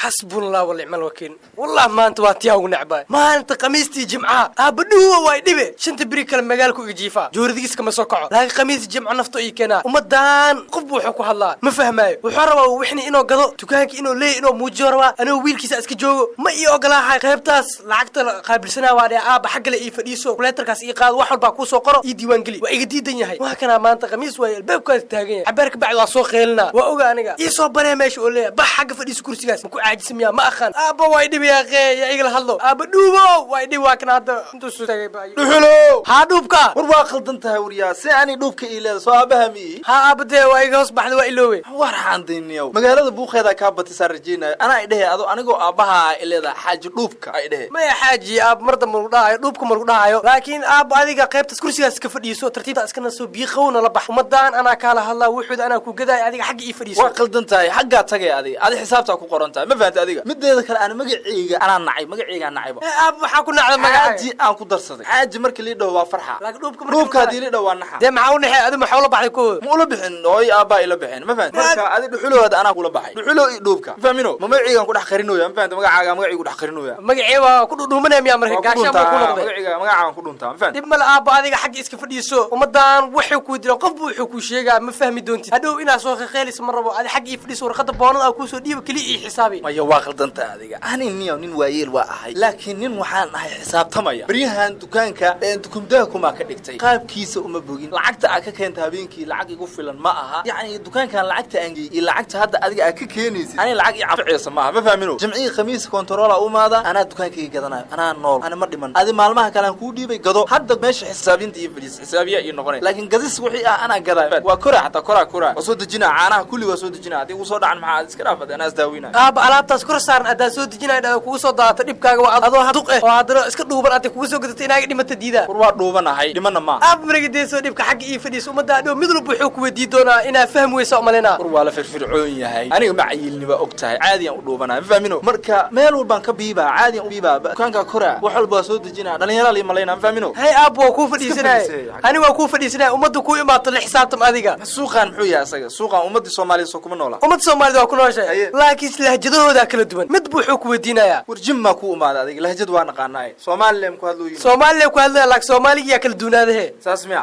حسبنا الله ونعم الوكيل والله ما انت واتيا ونعبا ما انت قميصتي جمعه ابدو واي دبه شنت بريك المجالكو يجيفا جورديس كما سوكعو لكن قميص جمعه نفطو اي كنا ومدان قف wuxuu ku hadlaa ma fahmaayo wuxuu rabaa wixni inuu gado dukaanka inuu leeyahay inuu muujiyo rabaa anoo wiilkiisa iska joogo ma ii ogolaahay qaybtaas lacagta qaabilsanaa waa aaba xaq la ii fadhiiso kuleetarkaas ii qaad wax walba ku soo qoro ii diiwaan gali waa iga diidan yahay waa kana maanta qamiis way albaabka taagan yahay cabarka bacd waa soo qeelna waa oga aniga ii soo baree meesha oo leeyahay bax xaq fadhiiso kursigaas ma ku caajismiya ma aqaan aaba way dhib yaa qee ya igala hadlo aaba dhuubo way dhib waa kana hadda intuu soo tagay baa dhuulo ha dhuubka war waa qaldan tahay wariyaa si ani dhuubka ii leedahay soo aabahami ha aabade waa iga hoos baxday waa iloowe waxaan diiniyow magaalada buuqeeda ka batisar rajeenay ana ay dhahay ado anigoo aabaha ay leedahay xaaji dhuubka ay dhahay ma ya xaaji aab marda ma dhahay dhuubka ma dhahayo laakiin aab adiga qaybta kursigaas ka fadhiiso tartiibta iska nasoo biiqowna la bax umadaan ana kala hadlaa wuxuu ana ku gaday adiga xaq ii fadhiiso waa qaldan tahay xaqqa tagay adiga xisaabta ku qoran tahay ma fahanti adiga mideeda kale ana magacayga ana nacay aab waxa ku nacday magacaaji aan ku darsaday xaaji markii la dhaw waa farxa laakiin dhuubka hadii la dhaw waa naxa de maxaa u naxay adiga maxaa la baxday kooda ma ula bixin ooy aaba ila bixin ma fahanti marka adiga dhuxulooda ana kula baxay dhuxulo ii dhuubka fahmino ma magacayga ku dhax qarinooya ma fahanti magacayga ku dhax qarinooya magacayga ku dhuumanaya miya marka gaasha ma ku noqday magacayga ku dhuntaa ma fahanti dib mal aaba adiga xaq iska fadhiiso umadaan wuxuu ku diray qof wuxuu ku sheegaa ma fahmi doontid hadhow inaa soo khaylis ma rabo adiga xaq ii fadhiiso warqada boonada ku soo dhiib kali ii xisaabi ma waa qaldanta adiga ani nin waayeel waa ahay laakiin nin waxaan ahay xisaabtamaya bariyahan dukaanka dukumdaha kuma ka dhigtay qaabkiisa uma bogin lacagta aad ka keenta habeenkii lacag igu filan ma aha yani dukaankan lacagta aangi iyo lacagta hadda adiga aad ka keenaysid ani lacag ii cafciysa ma aha ma fahmino jamciga khamiis controller u maada ana dukaankayga gadanayo ana nool ana ma dhiman adi maalmaha kale aan ku dhiibay gado hadda meesha xisaabinta iyo fadhiis xisaabiya iyo noqonay laakiin gadis wixii ah ana gaday waa kora hata kora soo dejina caanaha kulli waa soo dejina hadii uu soo dhacan maxaa iska dhaafad ana isdaawina aaba alaabtaas kor saaran adaa soo dejinaa kugu soo daata dhibkaaga waa adoo haduq oo hadana iska dhuuban aad kugu soo gadatay inaaga dhimata diida war waa dhuubanahay dhimana ma aab marigay soo dhibka xaq ii fadhiis umada adoo mid walba wuxuu ku weydiin doonaa inaa fahmi weyso malena war waa la firfircoon yahay aniga ma cayilniba ogtahay caadi aan u dhuubanahay fahmino marka meel walbaan ka biiba caadi aan u biiba dukaanka kora wax walba soo dejina dhalinyaro la maleyna fahmino hay aab waa ku fadhiisanay ani waa ku fadhiisanay umada ku imaato la xisaabtam adiga suuqan muxuu yahay asaga suuqan umada Soomaaliyeed soo kuma noola umada Soomaaliyeed waa ku nooshay laakiin lahjadahooda kala duwan mid buu wuxuu ku weydiinaya war jimma ku umaada adiga lahjad waa naqaanaay Soomaaliyeed ku hadlooyin Soomaaliyeed ku hadlaya laakiin Soomaaliga kala duwanaadahe saas miya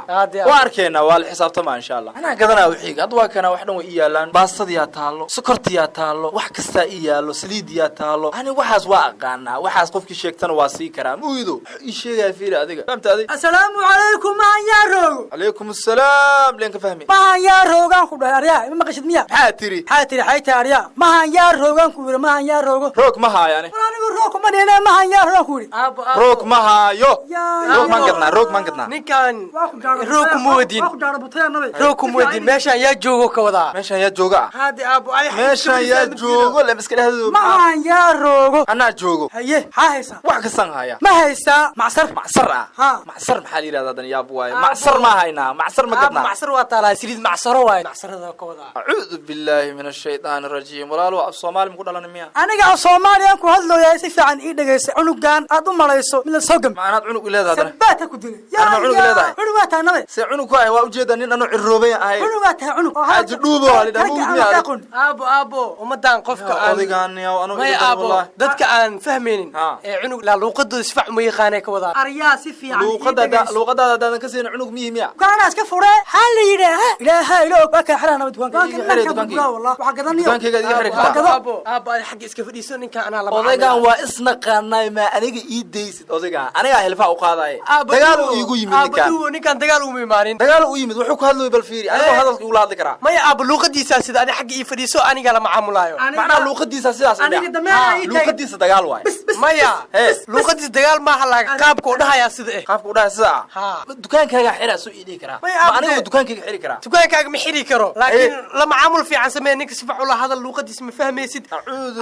waa arkeena waa la xisaabtama insha Allah ana gadanaa wixii had waa kana wax dhan way yaalaan baastadiya taalo sokortiya taalo wax kasta yaalo saliidiya taalo ani waxaas waa aqaana waxaas qofkii sheegtana waa sii karaa muuyido ii sheegay fiir adiga fahamta adiga assalaamu alaykum ma yaa roogo alaykum assalaam leen ka fahmi ma yaa roogan ku dhahay ariya ma maqashid miya xaatiri xayta ariya ma yaa roogan ku yiri ma yaa roogo roog ma haayane anigu roog ma dheena ma yaa roogan ku yiri roog ma haayo roog man gadna ninkan roog mu wadin roog mu wadin meesha yaa joogo ka wada meesha yaa jooga hadi abu ay meesha yaa joogo la iska dhahdo ma yaa roogo ana joogo haye haysa wax ka san haya ma haysa macsar ha macsar maxaa yiraahdaa dan yaab waay macsar ma hayna macsar ma gadna macsar waa taala saliid macsaro waay macsarada ka wada a'uudu billahi minash shaytaanir rajiim walaalo af Soomaali ku dhalan miya aniga af Soomaaliyan ku hadlooyaa si fiican ii dhageysay cunugan aad u malayso mid la soo gam maanaad cunug leedahay baata ku dilay yaa cunug leedahay cunug waa taanade si cunug ku ay waa u jeedaa nin anu ciroobay ahay cunug waa taa cunug haji dhuubo wali dhamu miya aabo umadan qofka aan odigaan yaa anu wallahi dadka aan fahmeenin ee cunug la luuqadooda si fiican ma yaqaanay ka wada aryaa si fiican luuqadada daadan ka seen cunug miya kaana iska fure hal yiraah ilaahay loo baka xaraana dukaanka wallahi waxa gadaniyo dukaanka iga xirka aabo xaq iska fadhiiso ninka ana la odigaan waa isna qaanay ma aniga ii deysid odigaan aniga hilfa u qaaday dagaal uu igu yimid ninkan dagaal uu imaanin dagaal uu yimid wuxuu ku hadlay bal fiiri aniga hadalka uu la hadli karaa ma aabo luuqadiisa sida ani xaq ii fadhiiso aniga la macaamulayo macna luuqadiisa sidaas luuqadiisa dagaal waay maya luuqadiisa dagaal ma halaga qaabka u dhahaya sida qaabka u dhahaya sida dukaankaaga xira soo iidii karaa ma aniga dukaankaaga xiri karaa dukaankaaga ma xiri karo laakiin la macaamul fiican sameey ninka si fiican u la hadal luuqadiisa ma fahmaysid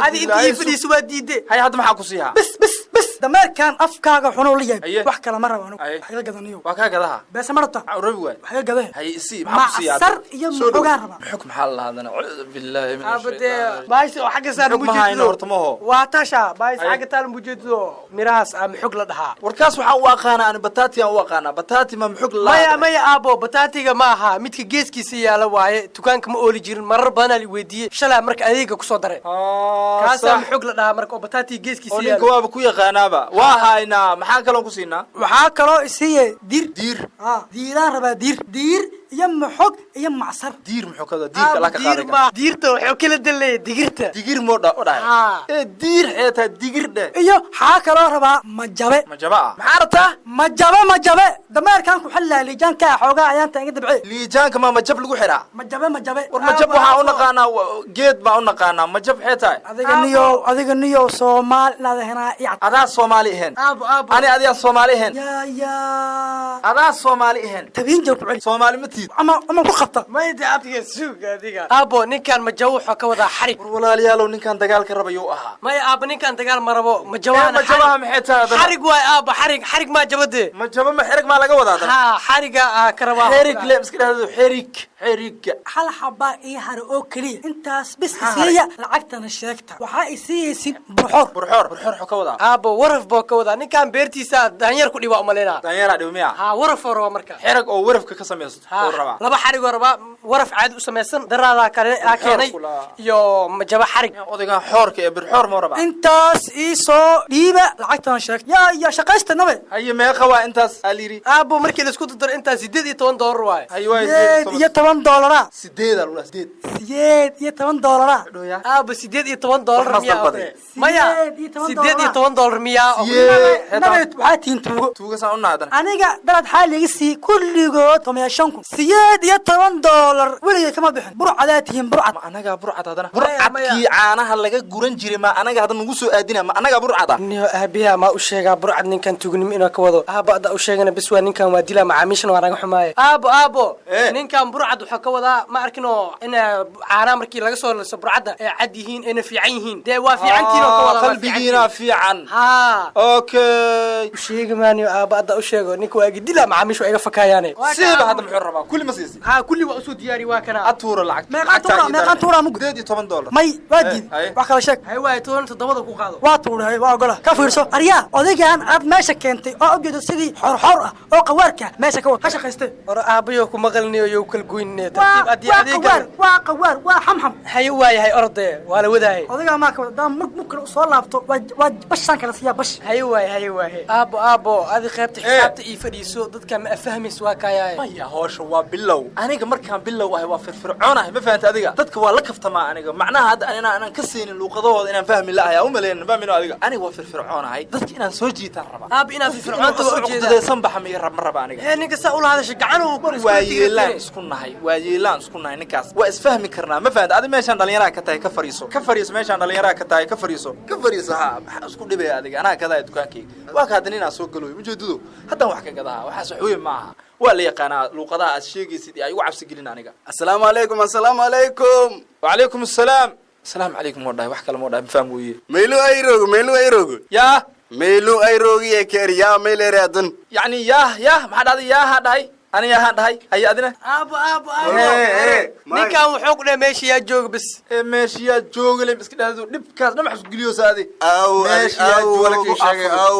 adi intii fadhiiso waa diiday hay hadda maxaa ku siiha bas dameerkan afkaaga xunoo la yahay Aye. wax kala ma rabo anigu Aye. wax iga gadaniyo waa kaa gadaha beesa marata rabi waay wax iga gadee hay isii maxaa ku macsar iyo muxugaan rabaa xuk maxaa la hadana billahi min abade baayis oo xagga saaran Xog ma hayno horta ma ho. waa tasha baayis Aye. xagga taalan bujeedo mirahaas ama xog la dhahaa warkaas waxaa u aqaana ani batati aan u aqaana batati ma muxug la maya aabo bataatiga ma aha midka geeskiisa yaala waaye dukaanka ma ooli jirin marar badan la weydiiyey shalay marka adeega ku soo daray kaasa xog la dhahaa marka oo bataatiga geeskiisa oo ninka yaala waaba ku yaqaanaaba waa haynaa maxaa kaloo ku siinaa waxaa kaloo isiiye dir diir diiraan rabaa diir iyo maxog iyo macsar diir muxuu kada diirka la ka qaaday diirta wuxuu kala dalay digirta digir mooda u dhahay ee diir xeeta digir dhe iyo waxaa kaloo rabaa majabe ma jaba maxaa rabtaa majabe dameerkan ku xallaa liijaanka xoogaa ayaan taanga dabce liijaanka ma majab lagu xiraa majabe war majab waxaa u naqaanaa geed baa u naqaanaa majab xeeta adiga niyo Soomaal inaad henaa iyad adaa Soomaali ahayn aabo ani adiga Soomaali ahayn ya adaa Soomaali ahayn tabiin joog ku celi Soomaali ma tiid ama ku qabta ma inta abtiga suuga adiga aabo ninkan majaw wuxuu ka wadaa xarig war walaalayaalow ninkan dagaalka rabayo ahaa maya aabo ninkan dagaal ma rabo majawaana majabaha maxay tahay xarig waay aabo xarig ma jabade majaba ma xirig ma laga wadaa ha xariga ka rabaa xirig le iska dhahdo xirig hal xaba ii haro oo kaliya intaas bis isiiya lacagtana sheegta waxaa isiiyeysin burxor ka wadaa aabo waraf boo ka wadaa ninkan beertiisa daanyar ku dhibaa umaleyna daanyara dhibmiya ha waraf rabo marka xirig oo warafka ka sameeysto oo raba laba xarig oo raba waraf caadi u sameeysan daraada kale keenay iyo majaba xarig odaygan xoorka ee burxor ma raba intaas ii soo dhiiba lacagtana sheegta ya shaqaysta nabe haye meeqa waa intaas aliri aabo markii la isku dardar intaas $18 waay haye waa $8 sideed alula sideed $8 aabo $18 miya $18 miya nabe waxaa tiin tuuga saan u naadan aniga dalad xaaliga sii kulligood $8 weligay kama bixin burcadaad tihiin burcad ma anaga burcad hadana burcadkii caanaha laga guran jiray ma anaga hadan nagu soo aadina ma anaga burcada niyo aabiya ma u sheegaa burcad ninkan tugnimo inuu ka wado aaba ada u sheegana bis waa ninkan waa dila macaamiishan waa naga xumaaye aabo ninkan burcad wuxuu ka wadaa ma arkino in caana markii laga soo liso burcadda ay cad yihiin ayna fiican yihiin dee waa fiicantiin oo ka wada qalbigiina fiican ha okay sheega maaniyo aaba ada u sheego ninka waa dila macaamiishu ay ga fakayaane siba hada muxuu rabaa kulli ma siisi ha kulli waa soo diyaari waa kana atuura lacag meeqa tuura mugu $18 may waadid wax kala sheeg hay waay toon 7 ku qaado waa tuuray waa ogola ka fiirso aryaa odaygan aad meesha keentay oo ujeedo sidii xor ah oo qawaarka meesha ka wada ka shaqaystay or aabayo ku maqalniyo iyo kala goynay tartiib adii adeega waa qawaar waa xamxam hay waay orde waa la wadaay odayga ma ka wada mug soo laabto waa bashan kala siya bash hay waay aabo adi qaybta xisaabta ii fadhiiso dadka ma fahmis waa kaayay maya hoosha waa bilow aniga markaan bilow ahay waa firfircoonahay ma fahamta adiga dadka waa la kaftamaa aniga macnaha hadda anaan ka siinin luuqadahooda inaan fahmi lahay u maleyn fahmino adiga aniga waa firfircoonahay dadka inaan soo jiitaan raba aab inaan firfircoonta u jeedaa san baxa ma raba aniga ee ninka saa u lahadashay gacan uu waayeelaan isku nahay ninkaas waa isfahmi karnaa ma fahamta adiga meeshaan dhalinyaraha ka tahay ka fariiso meeshaan dhalinyaraha ka tahay ka fariiso ha maxaa isku dhibaya adiga anaa kadahay dukaankayga waa ka hadda inaan soo galoy ujeedadu haddaan wax ka gadaha waxaas wax weyn maaha waa la yaqaanaa luuqadaha aad sheegaysid ay ugu cabsi gelin aniga assalaamu calaykum wacalaykum assalaam السلام عليكم وداي wax kale mo dhaay faham weeye meylu ayrogo ya meylu ayrogi ee kariya meeleradan yani ya maxaa dhacday ya ha dhahay aniga ahaan dhahay ay adina aabo ninkan wuxuu ku dhahay meesha yaa jooga bis meesha yaa jooga le iska dhahdo dhibkaas dhamac isku geliyo saadi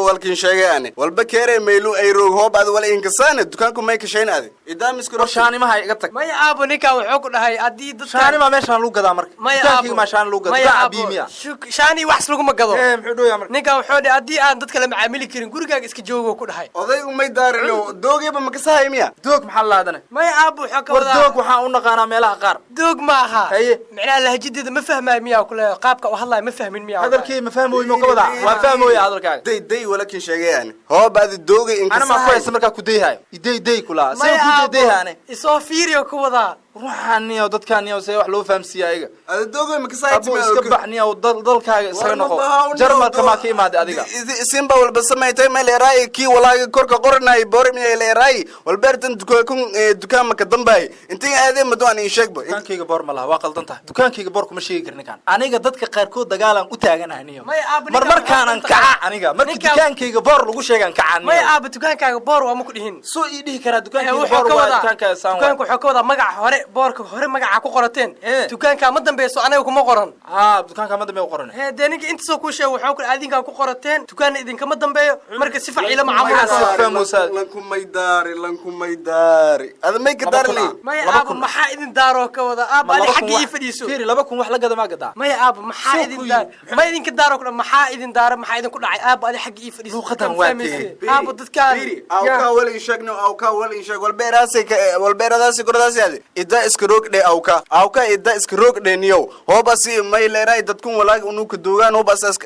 walkin sheegay ani walba keere meylu ayrog hoob ad wala inkasana dukaanku may kashaynade idaamiskuro shaanimaha iga tag maya aabo ninkan wuxuu ku dhahay hadii dadka shaanima meeshaan lagu gadaa marka dukaankii ma shaan lagu gadaa biimiya shaani wax lagu ma gado muxuu dhooyaa marka ninkan wuxuu dhahay hadii aan dadka la macaamili karin gurigaaga iska joogo ku dhahay oday umay daarino doogeba ma kasahay miya doog maxaa laadana maya aabo wuxuu ka wadaa doog waxaan u naqaanaa meelaha qaar doog ma aha macnaha lahajideeda ma fahmaayo miyaa kule qaabka uu hadlayo ma fahmin miyaa hadalkii ma fahmooyo ma ka wadaa waa fahmooyo hadalkaaga day walakin sheegay ani hoob ad doogay ana ma ku haysa markaa ku dayhayo day kula say ku dayhaane isoo fiiriyo ku wadaa ruuxaaniyo dadkaaniyo say wax loo fahamsiiyaa ayaga ada doogo ma kasaaytay abu iska baxniyo dalkaaga isaga noqo jarmalka ma ka imaad adiga simba walba sameeytay meel eray ki walaaga korka qornay borim meel eray walbertan dukaan ma ka dambay intii aadeen ma doon in sheegbo dukaankayga boor ma laha waa qaldan tahay dukaankayga boor kuma sheegi karnin kan aniga dadka qaarkood dagaalan u taaganaaniyo marmarkaanan kaca aniga markii dukaankayga boor lagu sheegan kacaan may aaba dukaankaaga boor waa ma ku dhihin soo ii dhihi karaa dukaankayga boor waa dukaankaaga saan dukaanku wuxuu ka wadaa magaca hore boorka hore magaca ku qorateen dukaanka ma dambeeyo anaga kuma qoran dukaanka ma dambeeyo qoran deeniga inta soo ku sheego wuxuu ku adinka ku qorateen dukaan idinka ma dambeeyo marka si faciila macaamulka lanku maydaari ada may ka daarli may aaba maxaa idin daaro ka wada aaba ali xaqi ii fadhiiso fiiri 2 kun wax la gada ma gadaa may aaba maxaa idin daar ma idinka daaro kula maxaa idin daaro maxaa idin ku dhacay aaba ali xaqi ii fadhiiso luqadan waatee aaba dadkaan awka wala sheegno awka wala sheeg walbeeraasi kordaasi ida iska roogdhe awka ida iska roogdhe niyo hobasi may leeray dadkun walaag unu ka doogaan hobas as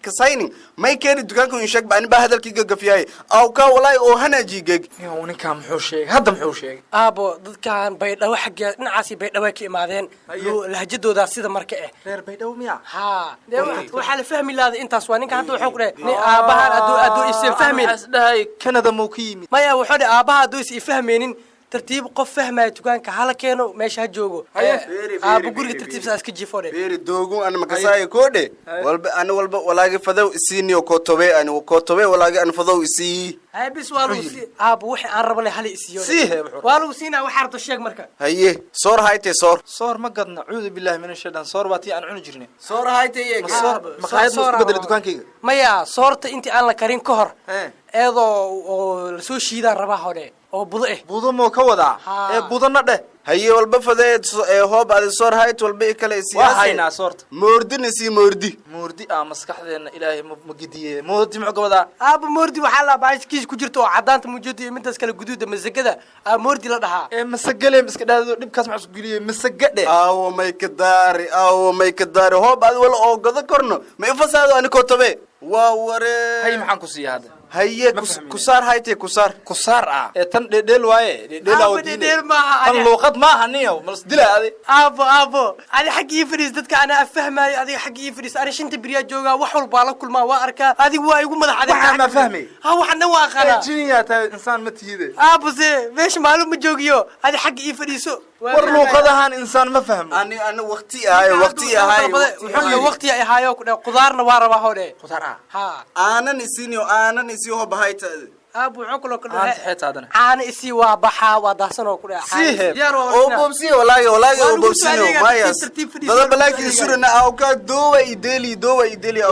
ka saynin may keeni dukaanku in sheeg baan ba hadalkiga gafiyay awka walaay oo hanajigag iyo ninka muxuu sheegay hadda muxuu sheegay aabo dadkaan bay dhaw xagga dhinacaasi bay dhaw ka imaadeen lahjadooda sida marka reer bay dhaw miya waxa la fahmi laada intaas waa ninka hadda wuxuu qeey ni aabaha adu isii fahmin asdahay Canada muu ka yimid maya wuxuu dhahay aabaha adu isii fahmeenin tartiib qof fahmay dukaanka hala keeno meesha joogo aaba guriga tartiib saas ka jifo beeri doogu an makasay koode walba walaagi fadaw isiiniyo kootobe walaagi an fadaw isii hay bis walu si aaba wixii aan rabnay hal isiyo walu siina waxa arto sheeg marka haye soor hayte soor ma gadna cuudu billahi min shaytan soor baati aan cuni jirnay soor hayte maqaayad isku bedel dukaankayga maya soorta intii aan la karin ka hor eedoo la soo shiidaan rabaa hore oo budo mo ka wada budana dheh haye walba fadeed hoob aad soor hayt walba kale siyaasi hayna soorta moordi maskaxdeena ilaahay ma gidiye moordi muxuu gabada aaba moordi waxa la baaskiis ku jirto oo cadaanta muujado intaas kala guduuda masagada moordi la dhahaa masagale iska dhaado dhibkaas ma isku giliyay masagade aawo may ka daari hoob aad wala oo gada korno ma ifasaado ani ko tobe waa ware hay maxaan ku siiyaa haye kusaar hayte kusaar tan dhedhel waaye dhedhel maaha tan luqad maaha niyo mas dilaade aabo ali xaqii fariis dadka ana afahmay adiga xaqii fariis ari shinta biriya jooga wax walba la kulmaa waa arkaa adigu waa igu madax adeeg ma fahmay waxna waa qana jinya ta insaan ma tiide aabo se meesh maalum ma joogiyo adi xaqii fariiso war luqadahan insaan ma fahmo ani waqti ahayo ku qudaarna waa rabaa hore qudaar aanan isii hob hayta abu xuklo ku dhahay aan isi waa baxa waa daasan oo ku dhahay oo bobsi walaaga oo bobsino mayas dad balaakin surna awka doowa ideli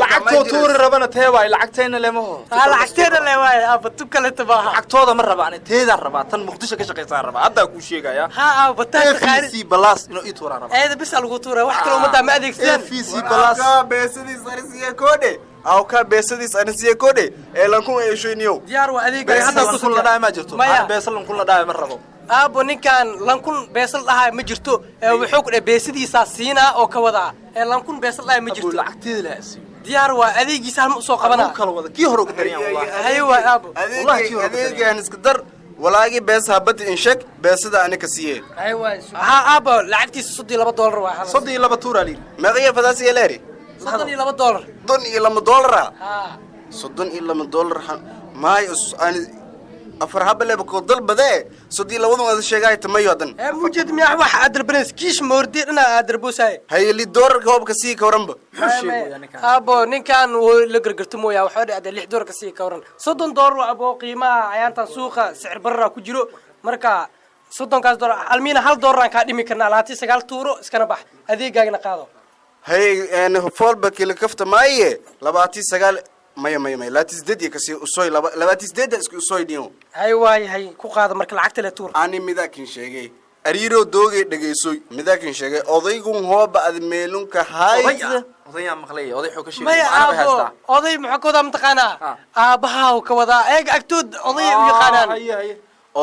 lacagto tuur rabana teebay lacagteena leemaho lacagteena leewaay abu tu kale tabaha lacagtooda ma rabaan teeda rabaa tan muqdisho ka shaqeysan rabaa hadda ku sheegaya abu tan FCC balas inuu ii tuura rabaa bis lagu tuura wax kale umada ma adeegsan FCC balas ka beesadii sarisiye koode awka beesadii sarisiye koode lanku eeshayniyo diyaar waa adeegay hadda ku soo dhaay ma jirto beesal lanku la dhaay ma rabo aabo ninkan lankun beesal dhahay ma jirto wuxuu ku dhaay beesadiisa siina oo ka wada lankun beesal dhahay ma jirto lacagteeda la asiyo diyaar waa adeegiisa hal soo qabana kala wada kii hore uga dariyaan wallahi haywa aabo wallahi adeegan iska dar walaagi bees habad in shak beesada anaka siye haywa aabo lacagtiisa $2 waa $2 ali magaciya fadaasi yeelari $2 $2 $2 maay ani afar habale ko dalbade $2 wada sheegay tamayo dan mujid miyaa wax adrabnes kiish moordi ina adrabusay hayli $1 hoobka sii ka waranba abo ninkan la gargartumooya waxa dhacday $6 ka sii ka waran $30 abo qiimaha ayaantan suuqa sicir barra ku jiro marka $30 almiina $1 aan ka dhimi karnaa 29 tuuro iskana bax adeegaagna qaado hay foolba kila kafta maaye 29 maya laatis dadii kasi usooy laatis dad isku usooy dhiyo hay waay hay ku qaado marka lacagta la tuur ani midaakin sheegay ariiro doogay dhageysoy midaakin sheegay odaygun hooba ad meelunka hayda odaya maqlay oday xoo ka sheegay maya aabo oday muxuu kooda mtaqana aabaha ka wada eeg agtood oday u yaqaanaan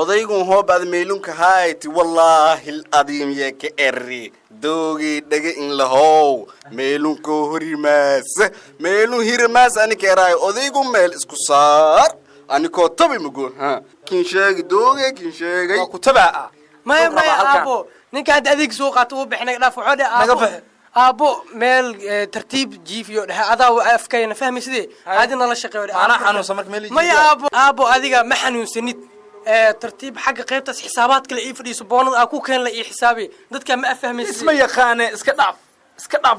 odaygun hooba ad meelunka hayti wallahi aladim yaka eri doogi dhaga in lahow meelunko meelun hirimaas ani keeray odaygu meel isku saar ani ko tabi mugo kin sheegi dooge kin sheegay ku tabaa ما أبو نك هاد أذيك سوق أتوه بحنا ناف وحده أبو ميل ترتيب جيف يو هذا وأفكار فهمي سدي هذا نلا شقي أنا حنوس مرك ميلي ما يا أبو أذيك ما حنوس نيت ترتيب حق قيمة حسابات كل إيه فريس بونض أكو كان لقي حسابي ضد كان ما أفهم اسمه يقاني اسكتعف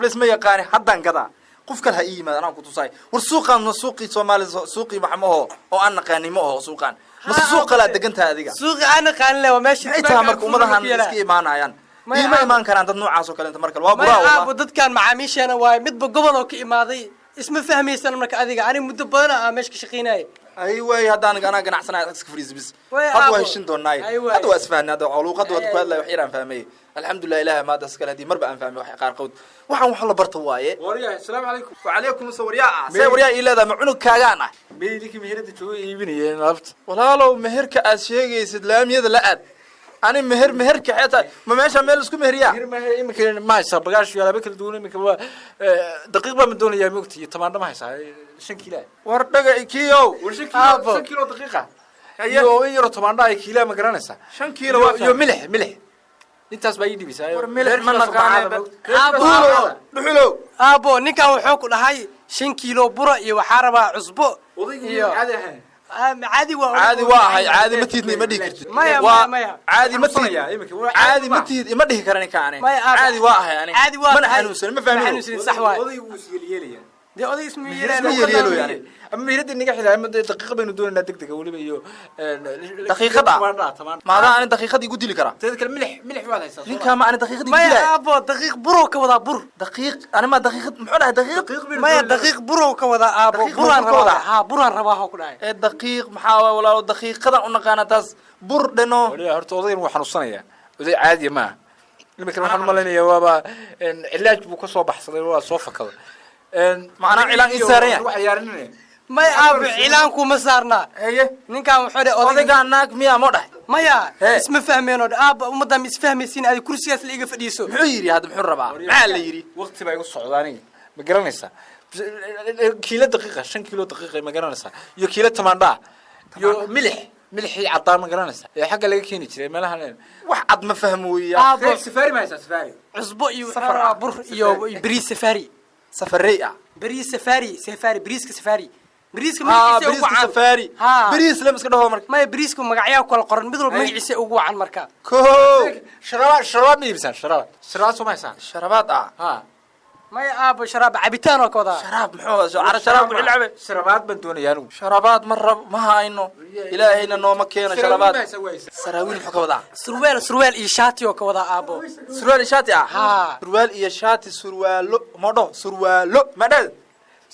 اسمه يقاني حدان كذا قف كلها إيه ما أنا كنت صاي والسوق سوقي سومالي سوقي محموه أو أنا قاني مه سوقان بس السوق لا دقنت هذيك سوق أنا قان له وماشي إنت مرك ومرها اسكي معنا يعني ما إيمان كان عند النوع عاصو كلا أنت مرك الوابرا والله أبو ضد كان معاميش أنا واي مد بقبل أو كإماضي اسمه فهمي سنة مرك أذيك أنا مدبرنا ماشي كشقيناي أيوة هذا أنا قناع سنة فريز بس هذا وهشين دون ناي هذا أسفان هذا علوق هذا وتقول لا وحيران فهمي الحمد لله إله ما دسكال هذه مربع فهمي وحي قار قود وحن وحلا برتواية وريا السلام عليكم وعليكم وريا إلا ذا معنو كاغانا بيدك مهرة توي يبني نفط ولا لو مهرك أشياء إسلام يد لأد أنا مهرك حتى ما ماشى ميلسكو مهريا يمكن ما يصير بقاش ولا بكل دون يمكن دقيقة من دون يوم وقتي طبعا ما يصير 5 كيلو وردقة كيلو ورشين 5 كيلو دقيقة يو طبعا كيلو ما قرنسا 5 كيلو يو ملح انت اسبايدي بس ملح ما نقاني أبو أبو نكا وحوك لهاي 5 كيلو برا وحاربة عصبو عادي عادي ما تيدني ما ديك ما عادي ما تيد عادي ما تيد ما ديك كرني كاني عادي واها يعني ما حنوسن ما فاهمين صح واي oday wuu isyeelyeelaya دي oday اسمه يليلو يعني أما يرد إنك حدا دقيقة بينو دون إنك دقيقة ولا بيو دقيقة ما هذا أنا دقيقة يقول لي كرا تذكر ملح واحد يصير لين كام أنا دقيقة ما يا أبو دقيق برو كودا بر دقيق أنا ما دقيقة محولها دقيق ما يا دقيق برو كودا أبو بران رباه ها بران رباه كله الدقيق محاوى ولا دقيق كذا أنا تاس بر دنو ولا هرتوضي وحنا صنيع وزي عادي ما لما كنا نحن مالنا وابا علاج بكسو بحصل ولا صوفة كذا معنا علاج إنسانية ما يعرف إعلانكو مسارنا هي نكام وحده أودي قانك ميا مده ما يا اسم فهمينه أب ومدام اسفهمي سين هذه كرسي اللي يقف ديسو محيري هذا محر ربع معل يري وقت ما يقول السعوداني ما قرنيسا كيلو دقيقة 5 كيلو دقيقة ما قرنيسا يو كيلو 8 يو ملح عطار ما قرنيسا حق اللي كيني تري ما لها واحد ما فهموا يا سفاري ما يسا سفاري عصبو يو سفر بر يو بريس سفاري سفرية بريس سفاري بريسك سفاري بريسك بريس سفاري بريس لمس كده هو مرك ما بريسك مقعيا وكل قرن مدرب مجلس أوجو عن مركا كو شراب ميبسان شراب سو ما يسان شرابات ها ما يا أبو شراب عبيتان وكذا شراب محوز على شراب العلبة شرابات بدون يانو شرابات مرة ما هاينو إلهينا نو مكينا شرابات سراويل حكوا ضع سروال إيشاتي وكذا أبو سروال إيشاتي ها سروال إيشاتي سروال مدو سروال مدل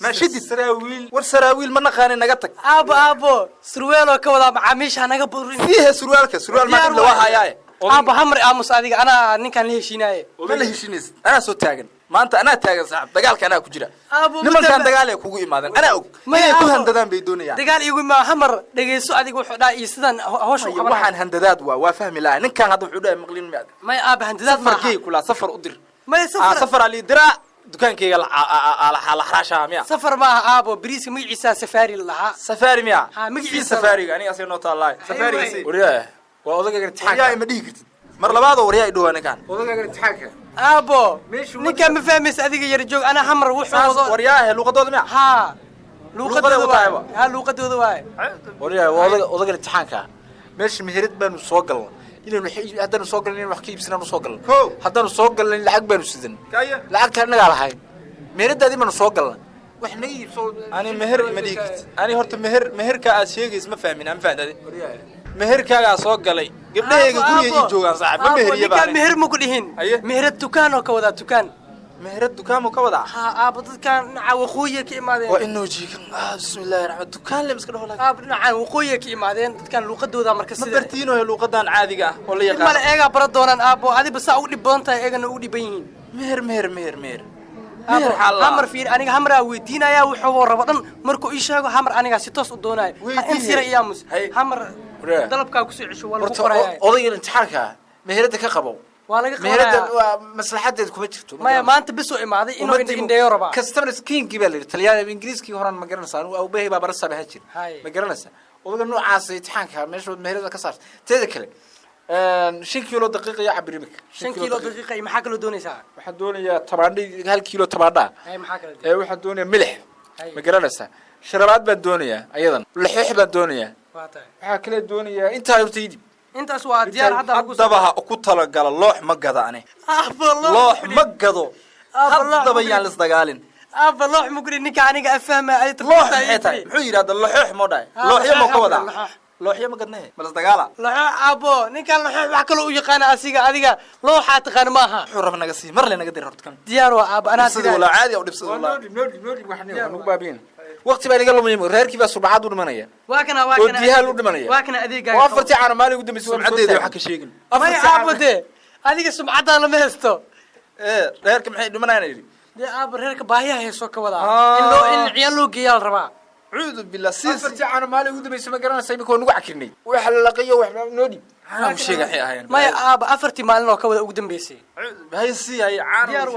ما شدي سراويل والسراويل ما نخاني نقطك أبو سروال وكذا معاميش هنقبل فيها سروال ما قبل واحد ياي أبو همر أمس هذه أنا نكان ليه شيناي ما له شينيس أنا صوت تاجن ما أنا تاجن صعب دجال كأنا كجرا أبو نما كان دجال يكوجي مادن أنا ما يكون هنددان بدوني يعني دجال يقول ما همر دجال سؤال يقول حدا يسدن هوش وحن هنددات وفهم لا نك كان هذا حدا مقلين ماد ما أب هنددات سفر كي كلها سفر أدر ما سفر على درا دكان كي على حراشة ميا سفر ما أبو بريس مي عيسى سفاري لها سفاري ميا في سفاري يعني أصير نوت الله سفاري يصير وريا وأوضك امتحان يا إما ديك مر لبعض وريا يدوه أنا كان أوضك امتحان أبو نكام مفهمس هذيك يرجوك أنا همر وحوض ورياه لغة دوت ميا ها لغة دوت ها لغة دوت واي وريا وأوضك امتحان كا مش مهرت بين السوقل إنه نحيي هذا السوقل إنه نحكي بسنا السوقل هذا السوقل اللي العقب بين السدن العقب كان على هاي مهرت هذه من السوقل وإحنا أنا مهر مديكت أنا هرت مهر كأشياء اسمه فاهمين أم فاهم هذه مهر كأ سوقلي قبله يقول يجوا صاحب ما مهر يبان مهر مكلهن مهر الدكان وكودا دكان مهر الدكان وكودا ها أبو دكان وخويا كإمادين وإنه يجيك بسم الله الرحمن الدكان اللي مسكره ولا أبو وخويا كإمادين دكان لوقت دودا مركز مبرتينه لوقت عادي ولا يقال ما لا بردونا أبو هذه بس أودي بونتا إيجا نودي بينين مهر همر فير أنا همر ودينا يا وحوار ربطن مركو إيشاغو همر أنا ستوس ودوناي إنسير إيامس همر طلب كاكسي عشوا ولا بكرة أضيع الامتحان كا مهرتك كقبو مهرتك ومصلحتك كم تشوفه ما أنت بسوا إمادي إنه إن ديوربا كاستمر سكين قبل التليان الإنجليز كي هران مقرن صار أو به بابرسا بهجر مقرن صار وضع إنه عاصي امتحان كا مش مهرتك كسر تذكر 5 كيلو دقيقة يا عبريمك 5 كيلو دقيقة maxaa kala doonaysaa waxaan doonayaa tabaandhi 1 kiilo tabaandha ay maxaa kala waxaan doonayaa milix ma garanaysaa sharabaad baan doonayaa ayadan laxoox baan doonayaa waa tahay waxaa kale doonayaa intaa horta idib intaas waa diyaar hadda lagu dabaha ku tala gala loox ma gada ane loox ma gado haddaba yaan lis dagaalin loox mugri ninka aniga afahma ay loox xeetay muxuu yiraahdo loox ma dhaay looxyo ma ka wada looxyo ma gadnay ma lis dagaala loox abo ninka loox wax kale u yaqaan asiga adiga looxa taqaan ma aha wuxuu rab naga sii mar le naga dir horta kan diyaar waa abo ana sida wala caadi oo dhibsado wallahi noodi waxaan ugu baabin waqti baa naga lumayay reerkii baa subaxaad u dhimanaya waa kana oo diyaal u dhimanaya waa kana adeega waa fartii aan maali ugu dambeysay sumcadeeda waxa ka sheegin may abo de adiga sumcada lama haysto reerka maxay dhimanayaan yiri de abo reerka baahiyaha hayso ka wada in ciyaal loo geeyal rabaa cuudu billah siis fartii aan maali ugu dambeysay ma garanaysaa imika nugu cakirnay waxa la laqiyo wax noodi waxaan sheegay ahayeen may abo afartii maalin oo ka wada ugu dambeysay hay si hay caan diyaar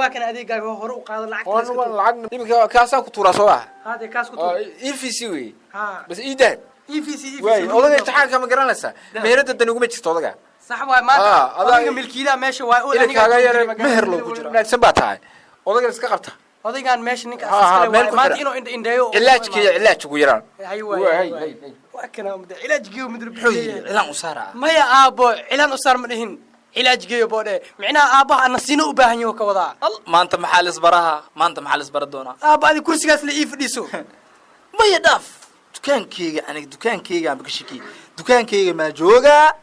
waa kana adeega hore u qaado lacag imika kaasaan ku tuuraa soo ah hada kaas ku tuur EFC wey ha bas iidah EFC way odaga imtixaanka ma garanaysaa meherada dan ugu ma jirto odaga صح واي ما adiga milkiilaha meesha waa oo aniga kaaga yaray meher loo ku jiro wanaagsan baa tahay odaga iska qabta odaygan meesha ninka asaskale waa maanta inuu indheeyo cilaaj ugu yaraan hay waa kana mid cilaajkiyo midrub cilaan u saara maya aabo cilaan u saar ma dhihin cilaajkiyo boode micnaha aabaha anasiino u baahan yahay ka wadaa maanta maxaa lis baraha maanta maxaa lis bara doona aaba adi kursigaas la ii fadhiiso maya dhaaf dukaankeyga aan ka shaki dukaankeyga ma jooga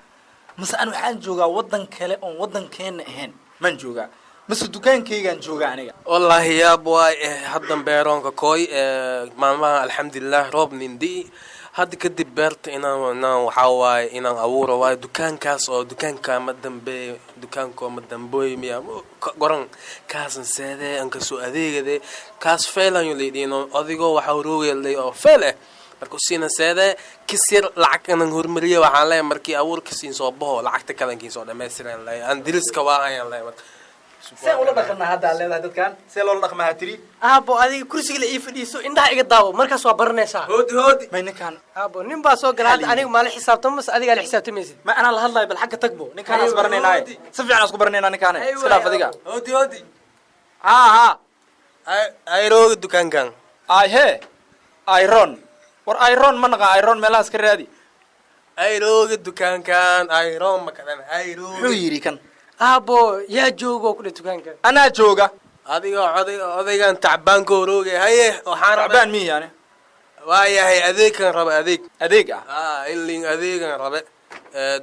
mas aan waxaan joogaa wadan kale oo wadankeena ahayn man joogaa mas dukaankeygaan joogaa aniga wallahi yaab waay haddan beeroonka kooy maalmaha alxamdulilah roob nindi hadda kadib beerta inaan waxaa waaye inaan abuuro waayo dukaankaas oo dukaanka ma dambeeyo dukaankoo ma dambooy miya goran kaasan seedee aan kasoo adeegade kaas feelanyo laydhiino adigoo waxaa roogayalay oo feel ah marka siina seede kisir lacag aan hormariyo waxaan leeyahay markii abuurka siin soo baxo lacagta kalankiin soo dhameystiran leeyahay aan diriska waayaan leeyahay see ula dhaqanaa hadda leedahay dadkan see loola dhaqmaa tiri aabo adiga kursiga la ii fadhiiso indhaha iga daawo markaas waa baranaysaa hoodi may ninkan aabo nin baa soo galay aniga ma la xisaabtamo mas adiga la xisaabtamaysid ma ana la hadlayo bal xagga tagbo ninkan as baranaynaa si fiican as ku baranaynaa ninkan sida fadiga hoodi ha ay roog dukaankan ay he iron war iron ma naqa iron meelahaas ka raadi ay roog dukaankan iron ma kadan ay roog wuxuu yiri kan aabo yaa joogo ku dukaanka anaa jooga adiga odaygan tacbaanko rooge haye waxaan tacbaan mi yani waayahay adeegan raba adeeg ilin adeegan rabe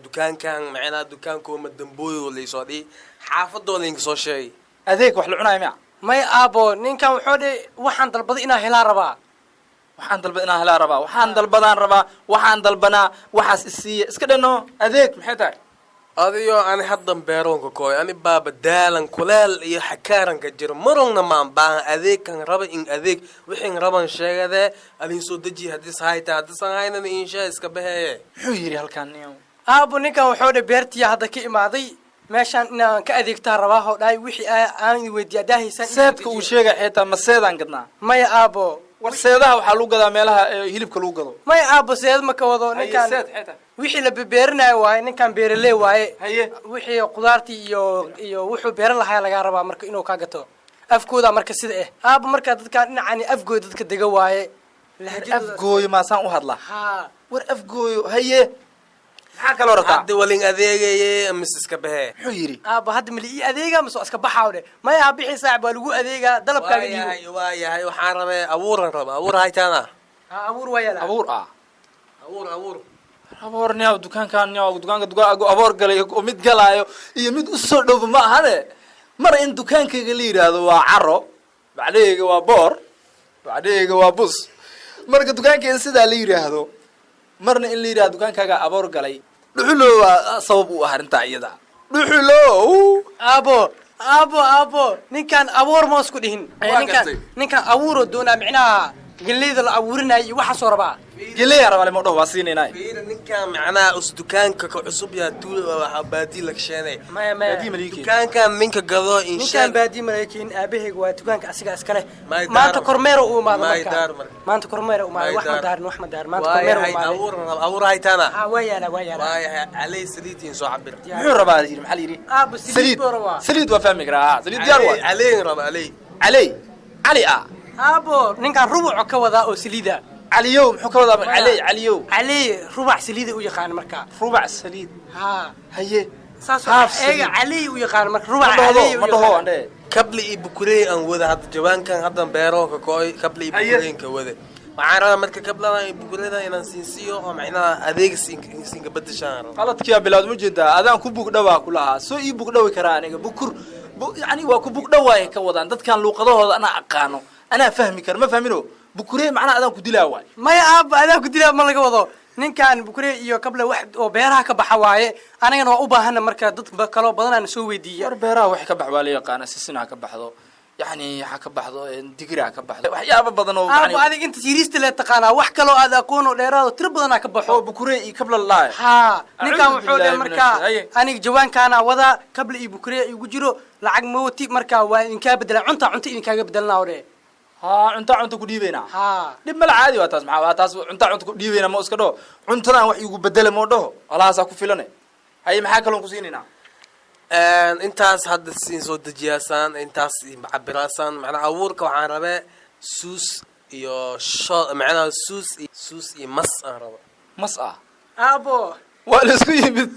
dukaankan macnaa dukaanko ma dambooyo leeso dhii xaafadoo link soo sheegay adeeg wax la cunayo ma may aabo ninkan wuxuu dhii waxaan dalbaday inaa helaa rabaa waxaan dalbanaa waxaas isiiya iska dhano adeeg maxay tahay adiyo ani haddan beeroonka kooy ani baaba daalan kuleel iyo xakaaranka jiro marowna maan baahan adeegkan raba in adeeg wixin raban sheegadee adin soo deji haddis hayta haddisan haynan inshaa iska baheeye muxuu yidhi halkaan aabo ninkan wuxuu dhi beertiya hadda ka imaaday meeshaan inaan ka adeegtaa rabaa oo dhahay wixii aan weydiiya daahaysan seedka uu sheegay xitaa ma seedaan gadnaa maya aabo war seedaha waxaa lagu gadaa meelaha hilibka lagu gado maya aabo seed ma ka wado ninkaan wixii la beeranayo waaye ninkaan beeraley waaye wixii qudaartii iyo wuxuu beeran lahaa lagaa rabaa marka inuu ka gato afkooda marka sida aabo marka dadkaan dhinacani afgooda dadka dega waaye afgooyo maasaan u hadlaa war afgooyo haye maxaa kaloo rataa hadda walin adeegaye mise iska bahe muxuu yidhi aabo hadda mali ii adeega mise iska baxaaw dhe maya bixi saac baa lagu adeegaa dalabkaaga dhiibo waayahay waxaan rabee abuuran raba abuur haytaana abuur waa yala abuur niyaw dukaankaan dukaanka aboor galay oo mid galaayo iyo mid usoo dhowba ma ahane mar in dukaankayga la yidhaahdo waa caro bacdhahayga waa boor bacdhahayga waa bus marka dukaankayga sidaa la yidhaahdo marna in la yidhahdo dukaankaaga aboor galay dhuxulow waa sabab u ah arrintaa iyada dhuxulow aabo ninkaan abuur ma isku dhihin ninkaan abuuro doonaa micnaha galleyda la abuurinayo iyo waxa soo rabaa geleya rabale ma dhaho waa siinayna fiir ninkan macnaha us dukaanka ka cusub yaa tuul waxa baadi la kasheenay maya maya dukaankan ninka gado in ninkan baadi malaakiin aabahayga waa dukaanka asiga iskale May maanta daar- kormeero uu imaado May marka daar mar- maanta kormeero uu imaado May wax ma daar- daarin wax ma daarin maanta kormeero uu imaado abuur haytana ha waa yaala waayahay calay saliidin soo cabir muxuu rabaa yiri maxaa yiri aabo saliid buu rabaa saliid waa fahmi karaa saliid diyaar waa calay raba calay علي علي aabo ninkan rubuc ka wadaa oo saliida عليو محو كودا علي عليو cali rubac saliida u yaqaan marka ربع سليد ha هي saas Haaf eega saliid. cali u yaqaan marka rubac ما cali دهو ما دهو عنده kabli iyo bukurey aan wada hadda jawaankan hadda beero ka kooy kabli iyo bukureen ka wada waxaan rabaa marka kablada iyo bukureyda inaan siinsiyo oo macnaha adeeg siinka badashaan qaladkii yaa bilaad ma jeedaa adaan ku bug dhawaa ku lahaa soo ii bug dhawi karaa aniga bukur yani waa ku bug dhawaay ka wadaan dadkan luuqadahooda ana aqaano ana fahmi kar ma fahmino bukurey macnaha adaan ku dilaa waay maya aabo adaa ku dilaa ma laga wado ninkan bukure iyo kable wax oo beeraha ka baxa waaye anagana waa u baahana marka dad kale badan aan soo weydiiyo yar beeraha wax ka bax waa la yaqaana sisina ka baxdo yani waxa ka baxdo digriga ka baxdo waxyaabo badan oo aabo adiga inta siriista la taqaana wax kale oo aad aqoon oo dheeraad oo tiro badan ka baxo oo bukurey iyo kabla laa ha ninkan Acuudu wuxuu billahi leeyahay min marka ash-shaytaan. aniga jawaankaana wada kable iyo bukure igu jiro lacag ma wati marka waa idinka bedela cunta idinkaaga bedelnaa oo ها cunta ku dhiibayna ha dib mal caadi waa taas maxaa waa taas cunta ku dhiibayna ma iska dhaho cuntadan wax igu bedela ma dhaho walaasa ku filane hay maxaa kaloon ku siinayna intaas hadda siin soo dejiyaasan intaas cabiraasan macnaha abuurka waxaan rabaa suus iyo macnaha suus iyo mas aan raba mas ah aabo waa la isku yimid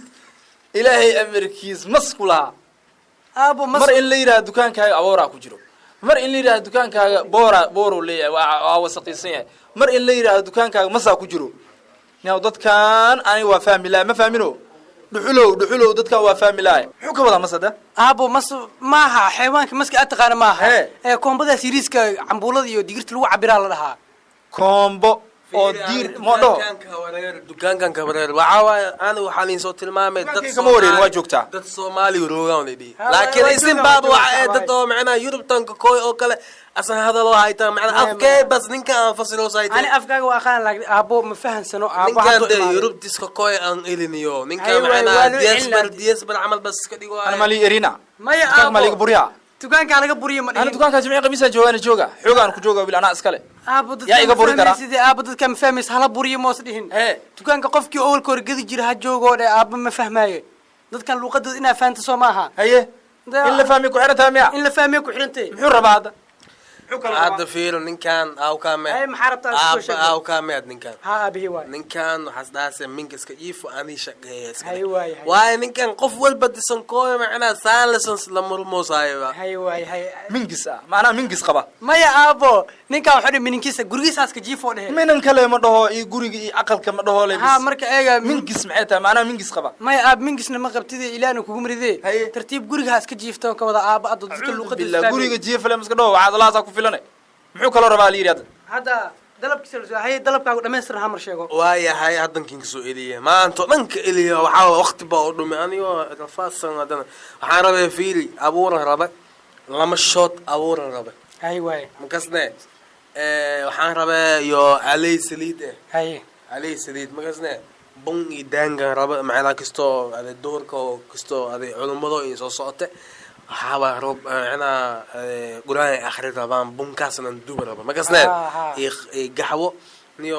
ilaahay amarkiis mas kula aabo mas mar in la yiraahdo dukaankaaga aboora ku jiro mar in la yiraahdo dukaankaaga booro leeyahay waa wasaqaysan yahay mar in la yiraahdo dukaankaaga masa ku jiro naaw dadkan ani waa fahmi laa ma fahmino dhuxulow dadkan waa fahmi laa wuxuu ka wadaa masada aabo mas maaha xayawaanka maska aad taqaana maaha He. koombada siriiska cambuulada iyo digirta lagu cabiraa la dhahaa kombo oo diir ma dhaho dukaankan ka wareer waxa waaye aan waxaan iin soo tilmaamay dad Dukaanka kama wareerin, waa joogtaa. dad Soomaali roogaan leeyahay Ha, laakiin waa isin joogaan, baad waa waxa joogaan, dad oo macnaha Yurubtan ka kooy oo kale asan hadal oo hayta macnaha afkee bas ninka aan fasilo saytay ani afkaaga waa aqaan laakiin aabo ma fahansano aabo ninkan hadda de imaaday. Yurubtis ka kooy aan eliniyo ninka Hay, waa macnaha loo celin diasbar amal bas ka dhigo ana mali erina maya dukaanka mali aabo buriya dukaanka laga buriyo ma ana dhihin dukaanka jimciga qamiisa joogaana jooga xoogaan ku jooga bil ana iskale aabo Yaa iga buri karaa? sidii aabo dadka ma fahmaysa hala buriyo moos dhihin He. dukaanka qofkii awalka hor gadi jira ha joogo dhe aabo ma fahmaayo dadkan luuqadooda inaa fahanto soo maaha haye in la fahmi ku xirantaa miya in la fahmay ku xirantay muxuu rabaa hadda hadda fiiro ninkan aw kaame Hay, maxaa rabtaa aad soo sheegto? aw kaame ninkan ha aabihi waay ninkan waxaas dhaasay minka iska iifo ani shaqeeya iska hay waay hay waaye ninkan qof walba disan kooyo macnaha saalasan la murmoosaayo hay waay hay mingis ah maanaa mingis qaba maya aabo ninkan wuxuu dhihi mininkiisa gurigiisaaska jiifoo dhehe minan kale ma dhaho iyo guriga iyo aqalka ma dhaho le ha marka eega mingis maxay tahay maanaa mingis qaba maya aab mingisna ma qabtide ilaahna kugu maride Haye. tartiib gurigaas ka jiifto ka wada aaba addo dadka billah luuqada guriga jiifale ma iska dhaho waxaad alaasa ku filane muxuu kaloo rabaa la yidhi hadda hadda dalabkiisa lasoo haye dalabkaagu dhammaystiran hamar sheego waayahay haddankin kasoo eliya maanta oo dhan ka eliya waxaa waqti baa u dhumay anigoo rafaadsan haddana waxaan rabay fiili abuuran raba lama shood abuuran raba hay waay makasne waxaan rabaa iyo caley saliid haye caley saliid makasne bun iyo daangan raba macnaa kastoo ade duhurka oo kastoo ade culummado iyo soo socote waxaaba roob macnaa quraan ay akhri rabaan bunkaasna duba raba makasne iyo gaxwo niyo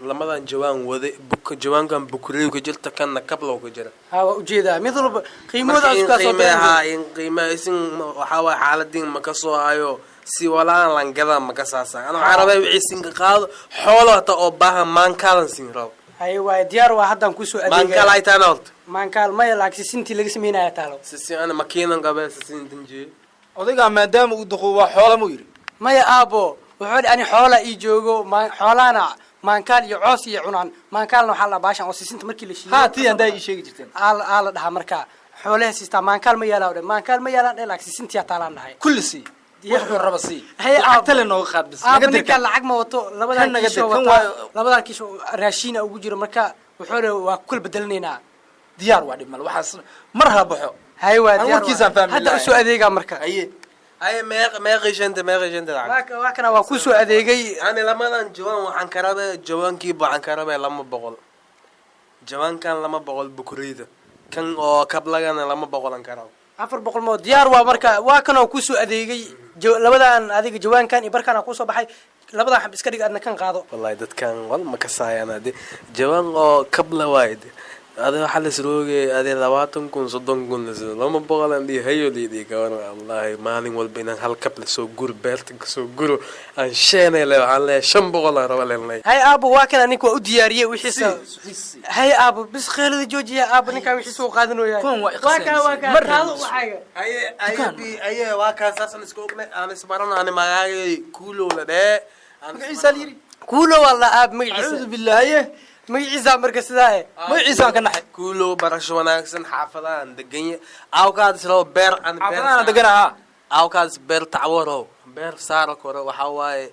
lamadan jawaan wade jawaankan bukureeyo ka jirta kanna kablow ka jira ha waa ujeedaa mid walba qiimooda isku soo in qiima isin waxa waa xaaladin ma ka soo hayo si walaan langada ma ka saasa ana waxaan rabaa wixii sinka qaado xoolo hata oo baahan maankaalan sin rabo haye waay diyaar waa haddaan kusoo maankaal ay taana horta maankaal maya laakiin sintii laga sameynaya taalo sisi ana makiinan qabee sisin dinjiye odaygaa maadaama uu duqo waa xoola mu yidhi maya aabo wuxuu dhi ani xoola ii joogo xoolaana maankaal iyo coos iyo cunaan maankaalna waxaa la baashan oo sisinta markii la shiiyo haa tii haddaa ii sheegi jirteen aa la dhahaa marka xoolaha siistaa maankaal ma yaalaa dhe maankaal ma yaalaan dhe laakiin sisintiyaa taalaan dhahay kulli sii wuxuu raba sii Hey, lacagta le nooga qaad bis aaba naga ninkaan dirkan lacag ma wato Kan naga dir, kan labadan kiisho raashiina ugu jiro marka wuxuu dhi waa ku kala bedelinaynaa diyaar waa dhib mal waxaas mar ha baxo hay waa Aan diyaar warkiisaan waa. fahmi hadda lahayn. usoo adeegaa marka haye أي ما غيشنت waa kana waa ku soo adeegay أنا لما أنا جوان وعن كرابة جوان كيب وعن كرابة لما بقول جوان كان لما بقول بكريدة كان أو قبل أنا لما بقول عن كرابة 400 mood diyaar waa marka waa kana ku soo adeegay labadan adiga jawaankan iyo barkan ku soo baxay labadan xab iska dhig adna kan qaado والله دت كان والله ما كساي أنا دي جوان أو قبل وايد هذا حل سروقي هذا لواتن كون صدق كون لما بقول عندي هيو دي كمان والله مالين والبين هالكبل سو جور بيرتك سو جور عشان له على شن بقول روالين hay aabo waa kana ninka u diyaariyay wixiisa hay aabo bis kheelada joojiya aabo ninka wixiisa u qaadanooyaa waa ka taado waxaaga أيه واقع أساسا نسكوكنا أنا سبحان أنا معاي كولو لده عيسى ليري kuulo wala aab magaciisa أعوذ بالله magaciisa marka sidaa ما عيسى كان نحي كولو برش وناكسن حافظة دقيقة أو كاد سلو بير أنا دقنا أو كاد بير تعوره بير سارة كورة وحواي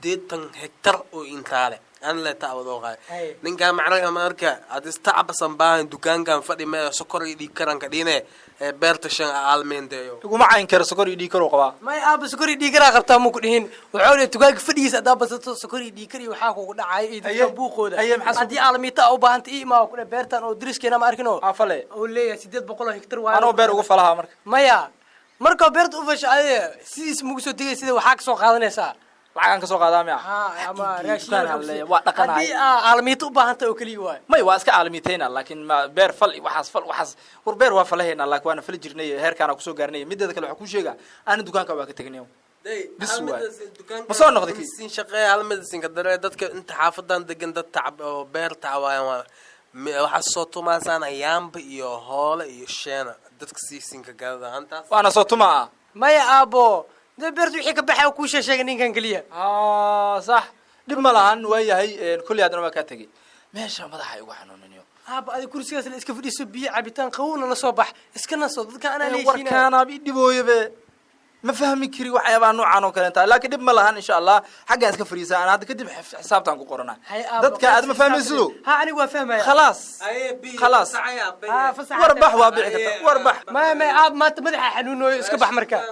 8 هكتر وإنتاله أنا لا تعوضه غاي نينكا معركة مركا أتستعب صنبان دكان كان فدي ما سكر يدي كران كدينه beerta aalmeentayo ugu macayn kara sokor iyo dhiig karo qabaa may aab sokori dhiigara qabtaa mu ku dhihin wuxuu tugaag fadhiisa hadaa basato sokori dhiigari waxa kugu dhacay idinka buuqooda hadii aalmeeta u baahanta iima ku beertan oo driskeena ma arkino afale oo leeyahay 800 hektar waa anoo beer ugu falaha marka maya marka beerta u fashay sidiis mugu soo tagay sida waxa ka soo qaadanaysaa lacagan ka soo qaadaa miya ama raashin waa dhaqanahay hadii aalmeeta u baahanta oo kaliya waay may waa iska aalmeetayna laakiin ma beer fal waxaas war beer waa falaheena laakiin waana fal jirnay heerkaana ku soo gaarnay mideeda kale waxa ku sheega aan dukaanka waa ka tagnay بس ما صار نقدك سين شقة هالمد سين كدر دتك أنت حافظان دقن دت تعب أو بير تعبان وحصوتو ما سان أيام بيو هول يشينا دتك سين كذا أنت وأنا صوتو ما يا أبو ده بيرد وحكي بحي وكوشة شغنين كان كليه صح لما لهن ويا هي كل هذا ما كاتجي ماشي ما ضحى يوحنا نيو أبو هذه كرسي أصل إسكفدي سبي عبيتان قونا لصباح إسكنا صوت كان أنا ليش هنا كان أبي دبوي ما فهمي كري وحياة نوعا وكلام لكن دب ملهن إن شاء الله حاجة أسكت فريسة أنا هذا كده حساب تانكو قرنا ضدك هذا ما فهم يسلو ها أنا وافهم خلاص خلاص واربح وابيع واربح ما أب ما تمدح حنون إسكبح مركا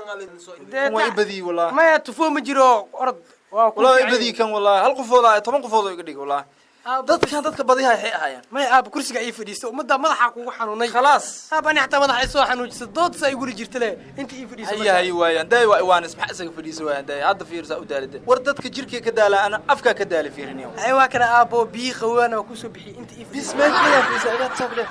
هو يبذي والله ما يتفهم مجرو أرض والله يبذي كان والله هالقفوضة طبعا قفوضة يقدر والله dadka badiha ay hayaan may aab kursiga ay fadhiisto umada madaxa kugu xanuunay khalaas aabani xataa madaxa ay soo xanuujisay dood say guri jirtay inta ay fadhiiso ay waayaan day waan isbax isaga fadhiiso waayaan day hadda fiirsa u daalida war dadka jirkii ka daala ana afka ka daala fiirinayo ay waa kana aabo bii qawana ku soo bixi inta ay bismillah fiirsa ila tablet